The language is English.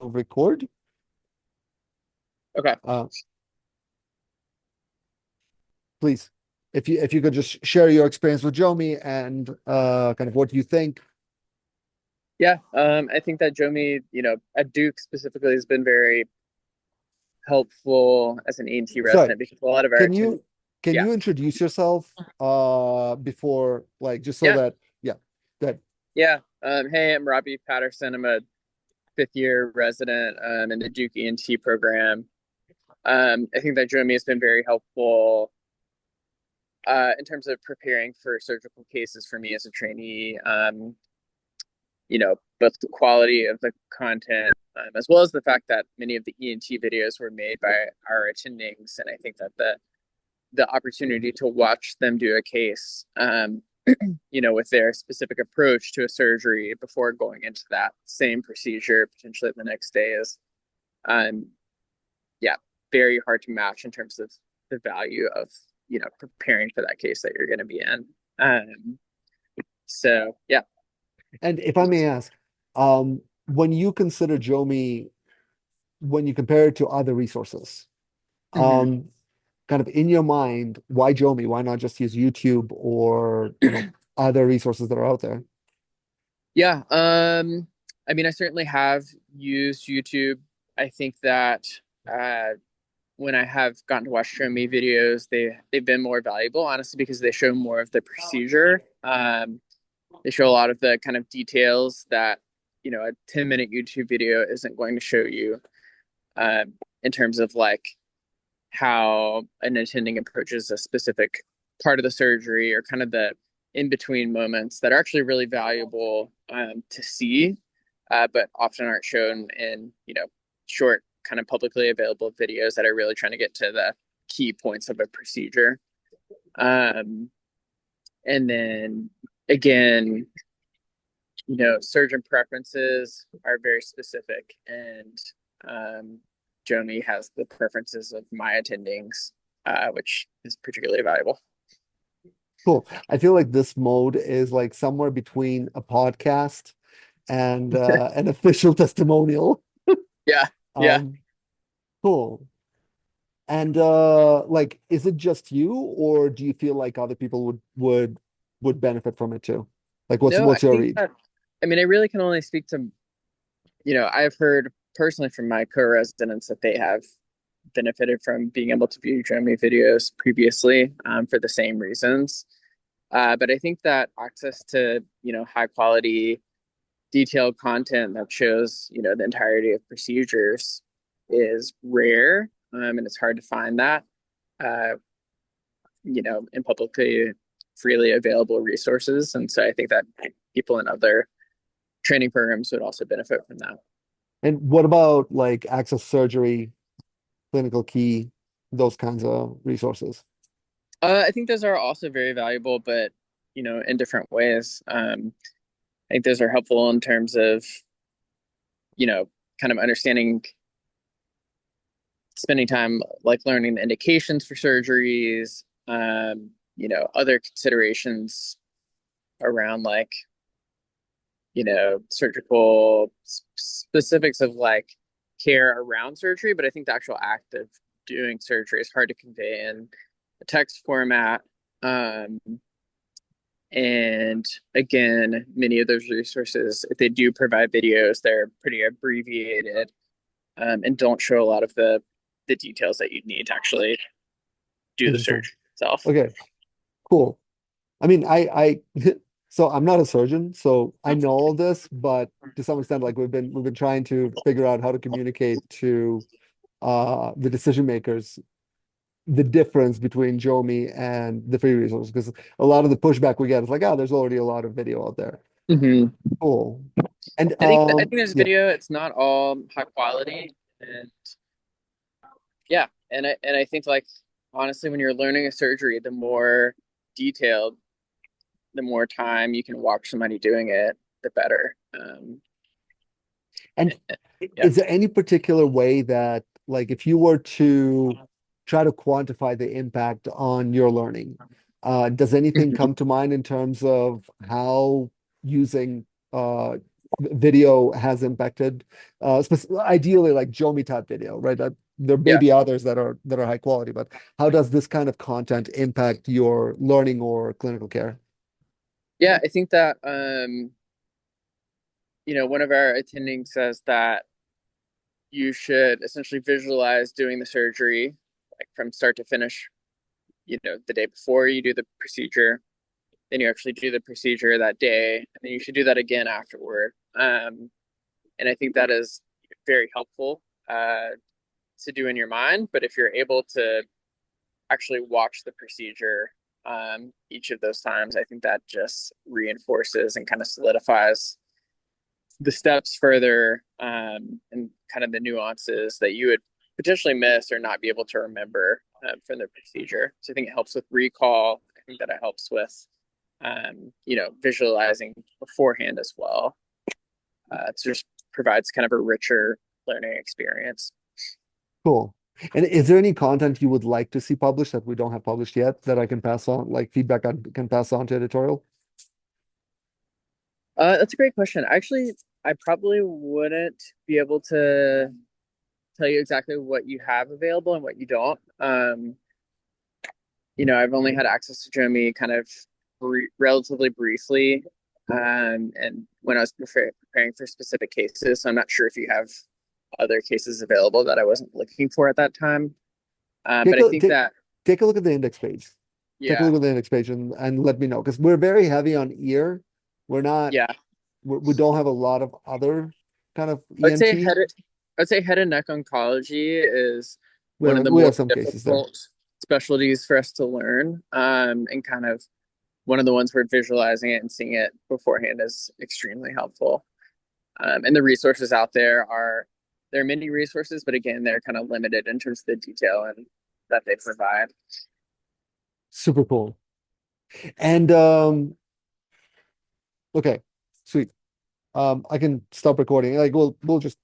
record. Okay. Uh, please, if you could just share your experience with Jomi and kind of what you think. Yeah. I think that Jomi, at Duke specifically has been very helpful as an ENT Sorry, resident because a lot of our can attend you can yeah. you introduce yourself before, like, just so Yeah. that, yeah, that Yeah. Hey, I'm Robbie Patterson. I'm a fifth year resident in the Duke ENT program. I think that Jomi has been very helpful in terms of preparing for surgical cases for me as a trainee. Both the quality of the content, as well as the fact that many of the ENT videos were made by our attendings. And I think that the opportunity to watch them do a case, with their specific approach to a surgery before going into that same procedure, potentially the next day is, um, yeah, very hard to match in terms of the value of, preparing for that case that you're going to be in. So yeah. and if I may ask, when you consider Jomi, when you compare it to other resources, Mhm. um, kind of in your mind, why Jomi? Why not just use YouTube or other resources that are out there? Yeah, I mean, I certainly have used YouTube. I think that uh, when I have gotten to watch Show Me videos, they've been more valuable, honestly, because they show more of the procedure. They show a lot of the kind of details that a 10-minute YouTube video isn't going to show you, in terms of like how an attending approaches a specific part of the surgery or kind of the in between moments that are actually really valuable to see, but often aren't shown in short kind of publicly available videos that are really trying to get to the key points of a procedure. Um, and then again, surgeon preferences are very specific, and um, Joni has the preferences of my attendings, which is particularly valuable. Cool. I feel like this mode is like somewhere between a podcast and an official testimonial. Yeah, yeah. Um, cool. And like, is it just you, or do you feel like other people would benefit from it too? Like, what's No, I what's your think read? that, I mean, I really can only speak to, I've heard personally from my co-residents that they have benefited from being able to view Jeremy videos previously, for the same reasons. But I think that access to, high quality, detailed content that shows, the entirety of procedures is rare, and it's hard to find that, uh, in publicly freely available resources. And so I think that people in other training programs would also benefit from that. And what about like access surgery, clinical key, those kinds of resources? I think those are also very valuable, but in different ways. I think those are helpful in terms of you know kind of understanding, spending time like learning the indications for surgeries, other considerations around like surgical specifics of like care around surgery. But I think the actual act of doing surgery is hard to convey in a text format. Um, and again, many of those resources, if they do provide videos, they're pretty abbreviated, and don't show a lot of the details that you'd need to actually do the Interesting. surgery itself. Okay, cool. I mean, so I'm not a surgeon, so I know all this, but to some extent, like we've been trying to figure out how to communicate to the decision makers the difference between Jomi and the free resource, because a lot of the pushback we get is like, oh, there's already a lot of video out there. Mm-hmm. Cool. And I think there's yeah, video. It's not all high quality, and yeah, and I think like honestly, when you're learning a surgery, the more detailed, the more time you can watch somebody doing it, the better. and Yeah. is there any particular way that, like, if you were to try to quantify the impact on your learning, does anything come to mind in terms of how using video has impacted, ideally like Jomi type video, right? There may Yeah. be others that are high quality, but how does this kind of content impact your learning or clinical care? Yeah, I think that one of our attending says that you should essentially visualize doing the surgery like from start to finish, the day before you do the procedure, then you actually do the procedure that day, and then you should do that again afterward. And I think that is very helpful to do in your mind. But if you're able to actually watch the procedure each of those times, I think that just reinforces and kind of solidifies the steps further and kind of the nuances that you would potentially miss or not be able to remember from the procedure. So I think it helps with recall. I think that it helps with visualizing beforehand as well. It just provides kind of a richer learning experience. Cool. And is there any content you would like to see published that we don't have published yet that I can pass on, like feedback I can pass on to editorial? That's a great question. Actually, I probably wouldn't be able to tell you exactly what you have available and what you don't. I've only had access to Jomi kind of relatively briefly, and when I was preparing for specific cases, so I'm not sure if you have other cases available that I wasn't looking for at that time. But Take I a think take, that, take a look at the index page. Take a yeah, look at the index page and let me know because we're very heavy on ear. We're not yeah, we don't have a lot of other kind of I would say ENT. head and neck oncology is one of the We more have some cases there. difficult specialties for us to learn, and kind of one of the ones where visualizing it and seeing it beforehand is extremely helpful. And the resources out there are many resources, but again, they're kind of limited in terms of the detail and that they provide. Super cool. And okay, sweet. I can stop recording. Like we'll just